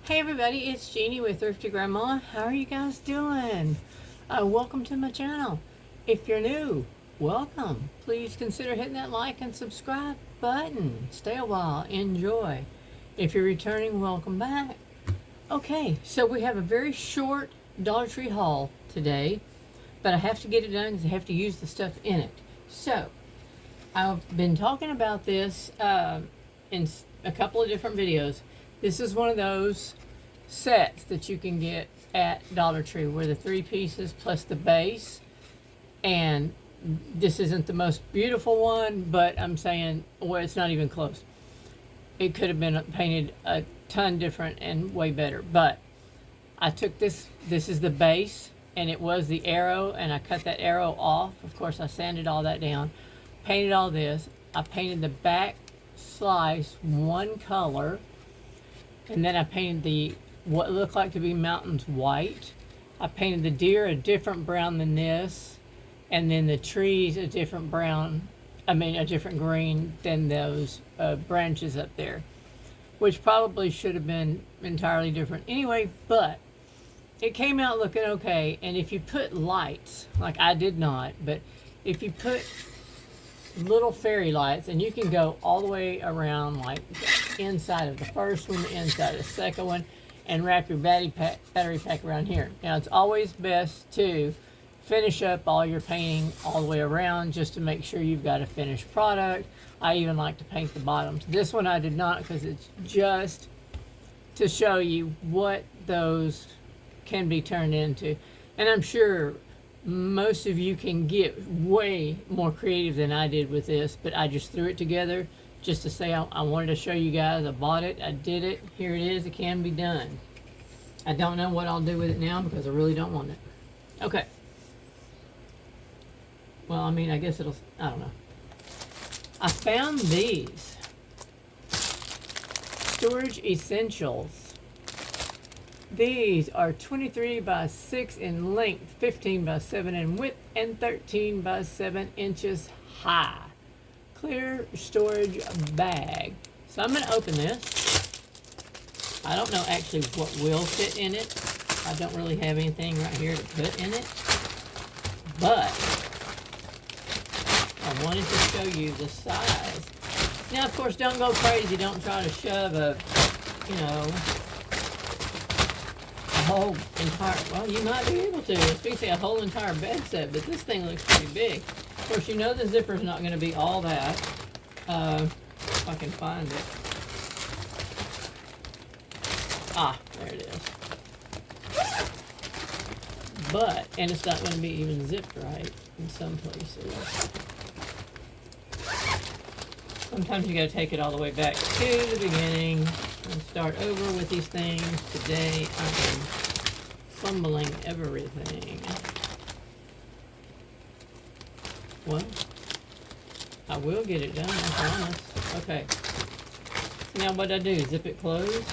Hey everybody, it's Jeannie with Thrifty Grandma. How are you guys doing? Welcome to my channel. If you're new, welcome. Please consider hitting that like and subscribe button. Stay a while, enjoy. If you're returning, welcome back. Okay, so we have a very short Dollar Tree haul today, but I have to get it done because I have to use the stuff in it. So, I've been talking about this in a couple of different videos. This is one of those sets that you can get at Dollar Tree where the 3 pieces plus the base. And this isn't the most beautiful one, but I'm saying, well, it's not even close. It could have been painted a ton different and way better. But I took this is the base, and it was the arrow, and I cut that arrow off. Of course, I sanded all that down, painted all this. I painted the back slice one color, and then I painted the what looked like to be mountains white. I painted the deer a different brown than this, and then the trees a different brown, a different green than those branches up there, which probably should have been entirely different anyway, but it came out looking okay. And if you put lights, like I did not, but if you put little fairy lights, and you can go all the way around, like inside of the first one, the inside of the second one, and wrap your battery pack around here. Now, it's always best to finish up all your painting all the way around just to make sure you've got a finished product. I even like to paint the bottoms. This one I did not, because it's just to show you what those can be turned into. And I'm sure most of you can get way more creative than I did with this, but I just threw it together just to say I wanted to show you guys. I bought it, I did it, here it is, it can be done. I don't know what I'll do with it now because I really don't want it. Okay. Well, I guess it'll, I don't know. I found these Storage Essentials. These are 23 by 6 in length, 15 by 7 in width, and 13 by 7 inches high. Clear storage bag. So I'm going to open this. I don't know actually what will fit in it. I don't really have anything right here to put in it. But I wanted to show you the size. Now, of course, don't go crazy. Don't try to shove a whole entire, well, you might be able to. I was going to say a whole entire bed set, but this thing looks pretty big. Of course, you know the zipper's not going to be all that. If I can find it. Ah, there it is. But, and it's not going to be even zipped right in some places. Sometimes you got to take it all the way back to the beginning and start over with these things. Today I am fumbling everything. Well, I will get it done, I promise. Okay. Now what I do, zip it closed.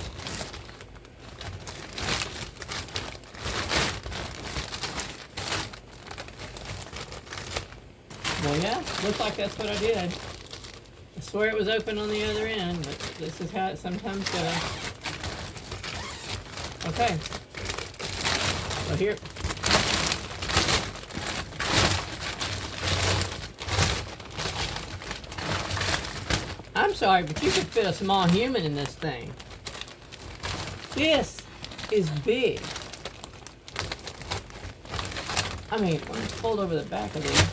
Well, yeah, looks like that's what I did. I swear it was open on the other end, but this is how it sometimes goes. Okay. So here. I'm sorry, but you could fit a small human in this thing. This is big. Let me fold over the back of this.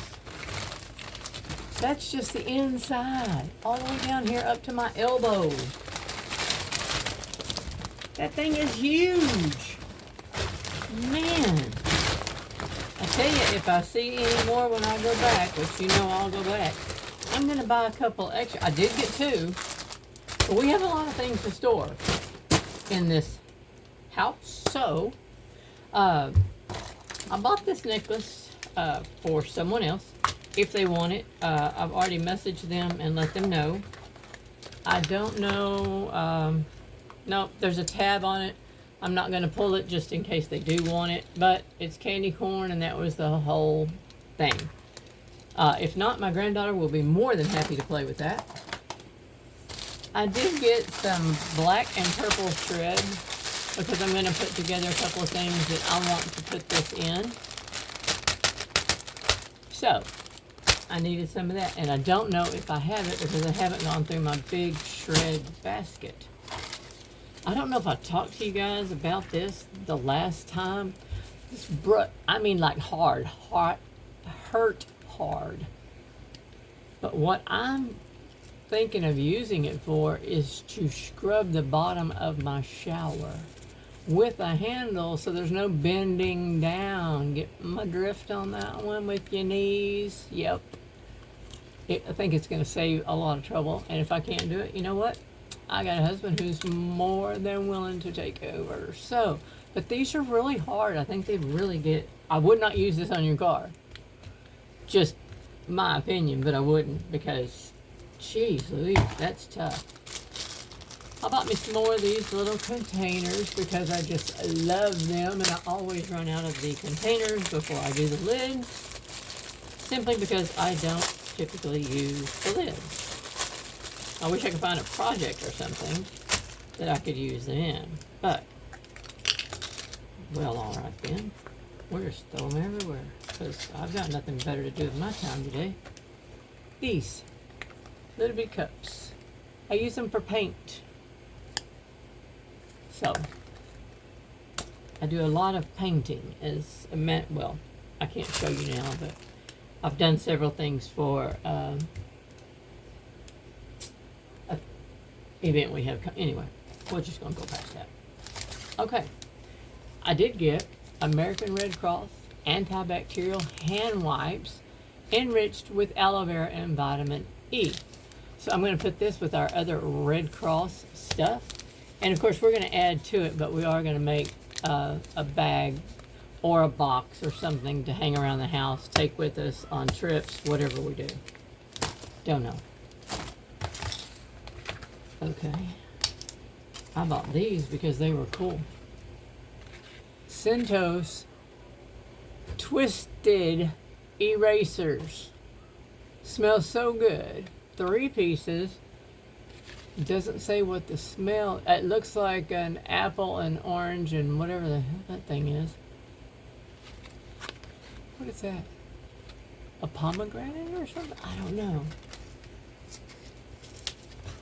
That's just the inside, all the way down here up to my elbow. That thing is huge. Man. I tell you, if I see any more when I go back, which you know I'll go back, I'm going to buy a couple extra. I did get 2, but we have a lot of things to store in this house. So, I bought this necklace for someone else. If they want it, I've already messaged them and let them know. I don't know, no, there's a tab on it. I'm not going to pull it just in case they do want it, but it's candy corn, and that was the whole thing. If not, my granddaughter will be more than happy to play with that. I did get some black and purple shred because I'm going to put together a couple of things that I want to put this in. So, I needed some of that, and I don't know if I have it because I haven't gone through my big shred basket. I don't know if I talked to you guys about this the last time. This I mean like hurt hard. But what I'm thinking of using it for is to scrub the bottom of my shower with a handle so there's no bending down. Get my drift on that one with your knees. Yep. I think it's going to save a lot of trouble. And if I can't do it, you know what? I got a husband who's more than willing to take over. So, but these are really hard. I think they really get... I would not use this on your car. Just my opinion, but I wouldn't because, geez Louise, that's tough. I bought me some more of these little containers because I just love them, and I always run out of the containers before I do the lids, simply because I don't typically use the lids. I wish I could find a project or something that I could use them in, but, well, all right then. We'll just throw them everywhere because I've got nothing better to do with my time today. These little bit cups. I use them for paint. So, I do a lot of painting as a well, I can't show you now, but I've done several things for an event we have. Anyway, we're just going to go past that. Okay, I did get American Red Cross antibacterial hand wipes enriched with aloe vera and vitamin E. So I'm going to put this with our other Red Cross stuff. And of course we're going to add to it, but we are going to make a bag or a box or something to hang around the house, take with us on trips, whatever we do. Don't know. Okay. I bought these because they were cool. Cintos Twisted Erasers. Smells so good. 3 pieces. Doesn't say what the smell. It looks like an apple and orange and whatever the hell that thing is. What is that? A pomegranate or something? I don't know.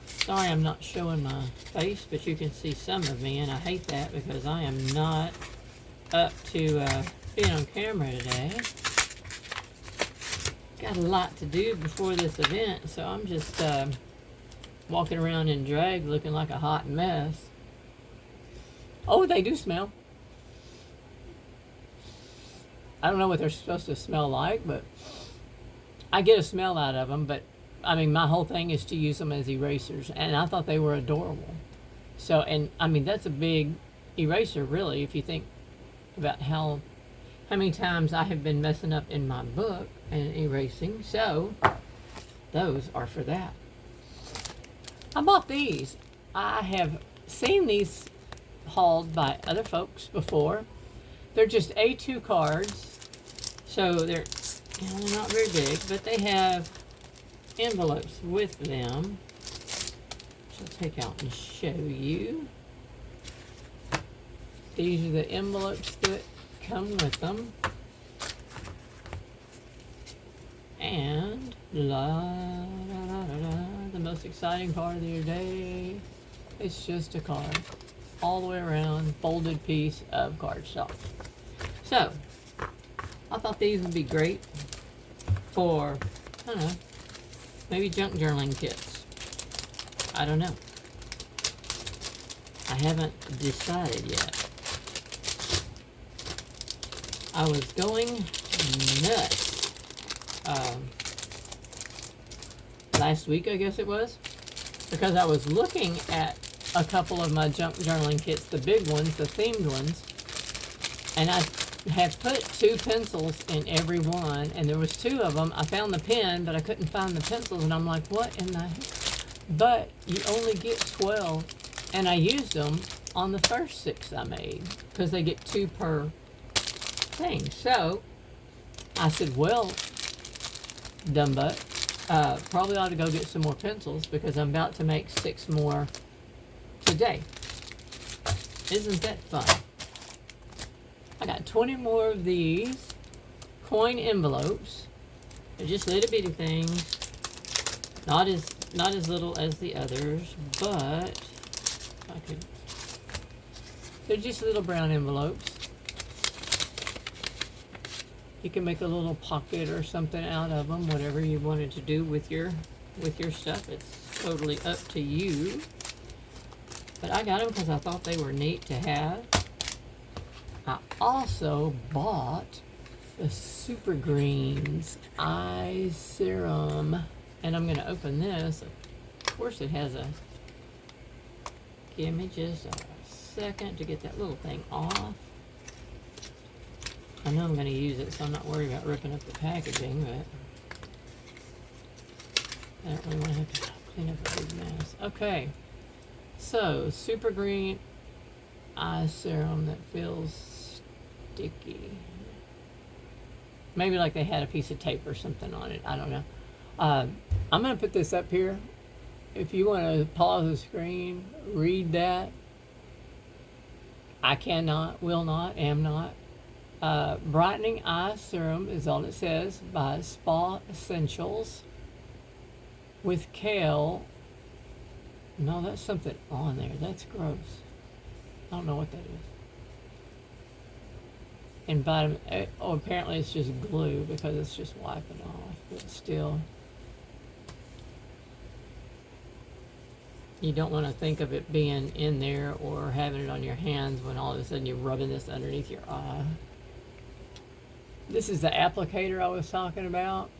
Sorry I'm not showing my face, but you can see some of me, and I hate that because I am not up to being on camera today. Got a lot to do before this event, so I'm just walking around in drag looking like a hot mess. Oh, they do smell. I don't know what they're supposed to smell like, but I get a smell out of them. But I mean, my whole thing is to use them as erasers, and I thought they were adorable. So, and I mean, that's a big eraser, really, if you think about how many times I have been messing up in my book and erasing. So, those are for that. I bought these. I have seen these hauled by other folks before. They're just A2 cards, so they're not very big, but they have envelopes with them. So I'll take out and show you. These are the envelopes that come with them. And the most exciting part of your day, it's just a card. All the way around, folded piece of cardstock. So, I thought these would be great for, I don't know, maybe junk journaling kits. I don't know. I haven't decided yet. I was going nuts last week, I guess it was, because I was looking at a couple of my junk journaling kits, the big ones, the themed ones, and I had put 2 pencils in every one, and there was 2 of them. I found the pen, but I couldn't find the pencils, and I'm like, what in the heck? But you only get 12, and I used them on the first 6 I made, because they get 2 per thing. So I said, well, dumbutt, probably ought to go get some more pencils because I'm about to make 6 more today. Isn't that fun? I got 20 more of these coin envelopes. They're just little bitty things. Not as little as the others, but I could. They're just little brown envelopes. You can make a little pocket or something out of them, whatever you wanted to do with your stuff. It's totally up to you. But I got them because I thought they were neat to have. I also bought the Super Greens Eye Serum. And I'm going to open this. Of course it has a... Give me just a second to get that little thing off. I know I'm going to use it, so I'm not worried about ripping up the packaging, but I don't really want to have to clean up a big mess. Okay, so Super Green Eye Serum that feels sticky. Maybe like they had a piece of tape or something on it. I don't know. I'm going to put this up here. If you want to pause the screen, read that. I cannot, will not, am not. Brightening Eye Serum is all it says by Spa Essentials with kale. No, that's something on there. That's gross. I don't know what that is. And vitamin A. Oh, apparently it's just glue because it's just wiping off. But still, you don't want to think of it being in there or having it on your hands when all of a sudden you're rubbing this underneath your eye. This is the applicator I was talking about.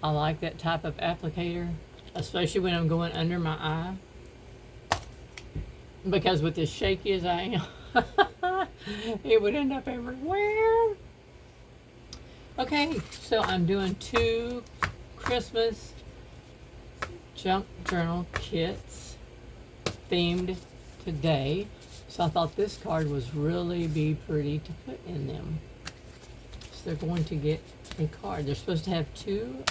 I like that type of applicator, especially when I'm going under my eye. Because with as shaky as I am, it would end up everywhere. Okay, so I'm doing 2 Christmas junk journal kits themed today. So I thought this card was really be pretty to put in them. So they're going to get a card. They're supposed to have 2.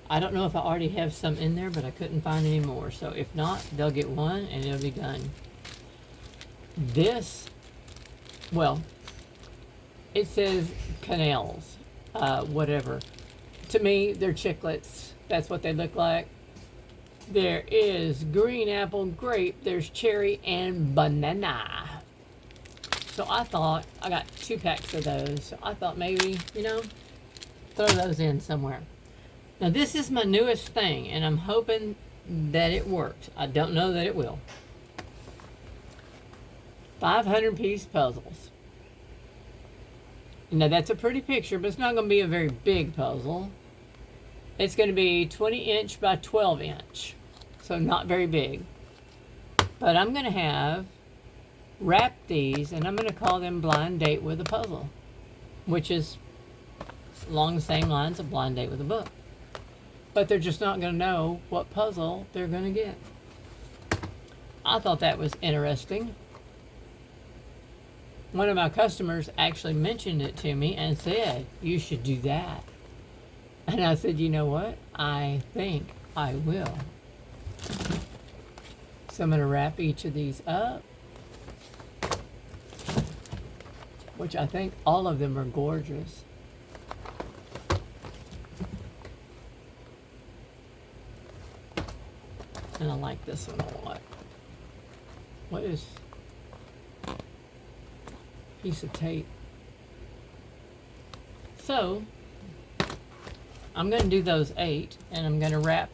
I don't know if I already have some in there, but I couldn't find any more. So if not, they'll get 1 and it'll be done. This, well, it says canals, whatever. To me, they're chiclets. That's what they look like. There is green apple, grape, there's cherry, and banana. So I thought, I got 2 packs of those. So I thought maybe, throw those in somewhere. Now this is my newest thing, and I'm hoping that it works. I don't know that it will. 500-piece puzzles. Now that's a pretty picture, but it's not going to be a very big puzzle. It's going to be 20-inch by 12-inch, so not very big. But I'm going to wrap these, and I'm going to call them Blind Date with a Puzzle, which is along the same lines of Blind Date with a Book. But they're just not going to know what puzzle they're going to get. I thought that was interesting. One of my customers actually mentioned it to me and said, you should do that. And I said, you know what? I think I will. So I'm going to wrap each of these up, which I think all of them are gorgeous. And I like this one a lot. What is piece of tape? So I'm going to do those 8, and I'm going to wrap.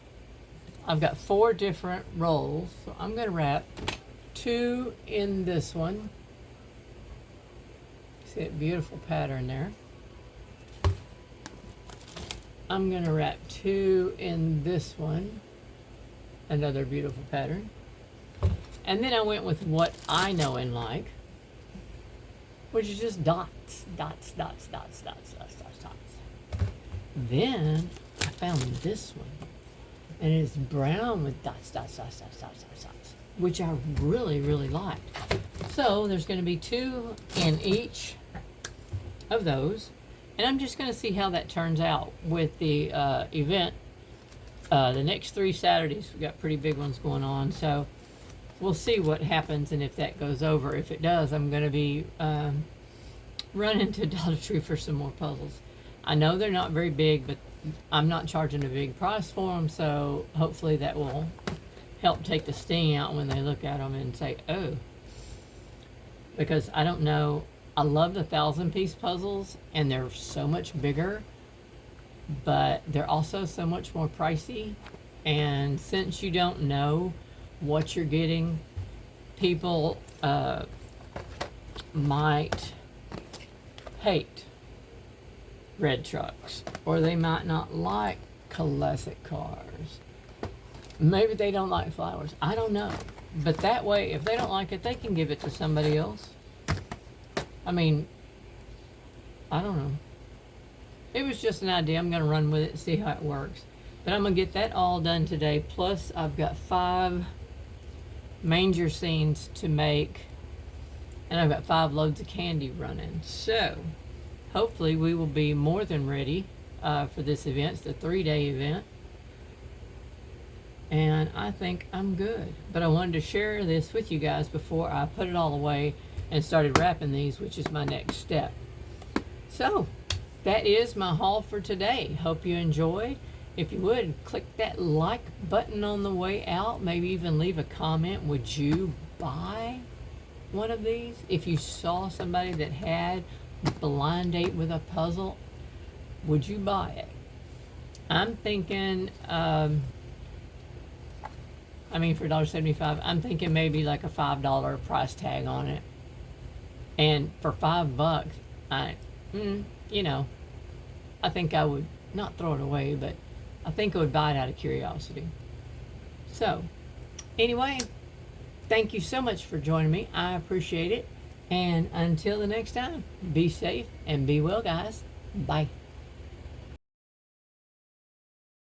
I've got 4 different rolls, so I'm going to wrap 2 in this one. See that beautiful pattern there? I'm going to wrap 2 in this one. Another beautiful pattern. And then I went with what I know and like, which is just dots, dots, dots, dots, dots, dots, dots, dots. Then I found this one, and it's brown with dots, dots, dots, dots, dots, dots, dots, which I really, really liked. So there's going to be 2 in each of those, and I'm just going to see how that turns out with the event The next 3 Saturdays, we got pretty big ones going on. So we'll see what happens and if that goes over. If it does, I'm going to be running to Dollar Tree for some more puzzles. I know they're not very big, but I'm not charging a big price for them, so hopefully that will help take the sting out when they look at them and say, oh. Because I don't know, I love the 1,000-piece puzzles, and they're so much bigger, but they're also so much more pricey. And since you don't know what you're getting, people might hate red trucks, or they might not like classic cars. Maybe they don't like flowers. I don't know. But that way, if they don't like it, they can give it to somebody else. I mean, I don't know. It was just an idea. I'm going to run with it and see how it works. But I'm going to get that all done today. Plus, I've got 5 manger scenes to make. And I've got 5 loads of candy running. So, hopefully we will be more than ready for this event. It's a 3-day event. And I think I'm good. But I wanted to share this with you guys before I put it all away and started wrapping these, which is my next step. So, that is my haul for today. Hope you enjoyed. If you would, click that like button on the way out. Maybe even leave a comment. Would you buy one of these? If you saw somebody that had Blind Date with a puzzle, would you buy it? I'm thinking, for $1.75, I'm thinking maybe like a $5 price tag on it. And for $5, I think I would not throw it away, but I think I would buy it out of curiosity. So, anyway, thank you so much for joining me. I appreciate it. And until the next time, be safe and be well, guys. Bye.